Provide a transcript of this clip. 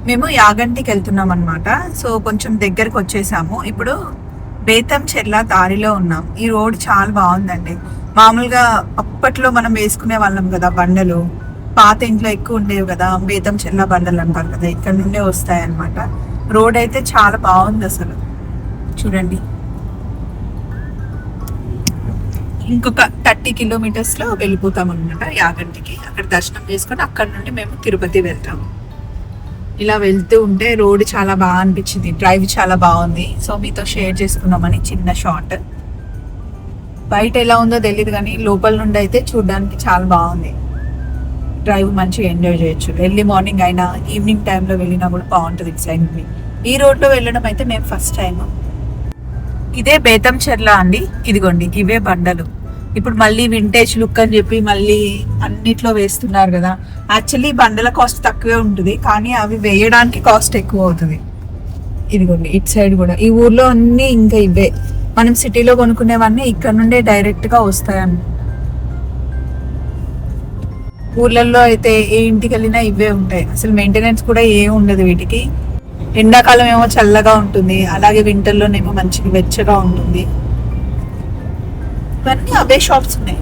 మేము యాగంటికి వెళ్తున్నాం అనమాట. సో కొంచెం దగ్గరకు వచ్చేసాము. ఇప్పుడు బేతంచెర్ల దారిలో ఉన్నాం. ఈ రోడ్ చాలా బాగుందండి. మామూలుగా అప్పట్లో మనం వేసుకునే వాళ్ళం కదా బండలు, పాత ఇంట్లో ఎక్కువ ఉండేవి కదా బేతంచెర్ల బండలు అంటారు కదా, ఇక్కడ నుండే వస్తాయి అనమాట. రోడ్ అయితే చాలా బాగుంది అసలు. చూడండి, ఇంకొక 30 కిలోమీటర్స్ లో వెళ్ళిపోతాం అనమాట యాగంటికి. అక్కడ దర్శనం చేసుకొని అక్కడ నుండి మేము తిరుపతి వెళ్తాము. ఇలా వెళ్తూ ఉంటే రోడ్ చాలా బాగా అనిపించింది, డ్రైవ్ చాలా బాగుంది. సో మీతో షేర్ చేసుకున్నామని చిన్న షార్ట్. బయట ఎలా ఉందో తెలియదు కానీ లోపల నుండి అయితే చూడడానికి చాలా బాగుంది. డ్రైవ్ మంచిగా ఎంజాయ్ చేయొచ్చు. ఎర్లీ మార్నింగ్ అయినా ఈవినింగ్ టైంలో వెళ్ళినా కూడా బాగుంటుంది ఇటు సైడ్ నుండి. ఈ రోడ్లో వెళ్ళడం అయితే మేము ఫస్ట్ టైం. ఇదే బేతంచెర్ల అండి. ఇదిగోండి ఇవే బండలు. ఇప్పుడు మళ్ళీ వింటేజ్ లుక్ అని చెప్పి మళ్ళీ అన్నిట్లో వేస్తున్నారు కదా. యాక్చువల్లీ బండల కాస్ట్ తక్కువే ఉంటుంది కానీ అవి వేయడానికి కాస్ట్ ఎక్కువ అవుతుంది. ఇదిగోండి ఇటు సైడ్ కూడా ఈ ఊర్లో అన్ని ఇంకా ఇవే. మనం సిటీలో కొనుక్కునేవన్నీ ఇక్కడ నుండే డైరెక్ట్ గా వస్తాయన్న. ఊర్లలో అయితే ఏ ఇంటికి వెళ్ళినా ఇవే ఉంటాయి. అసలు మెయింటెనెన్స్ కూడా ఏం ఉండదు వీటికి. ఎండాకాలం ఏమో చల్లగా ఉంటుంది, అలాగే వింటర్లోనేమో మంచిగా వెచ్చగా ఉంటుంది. ఇవన్నీ అవే షాప్స్ ఉన్నాయి.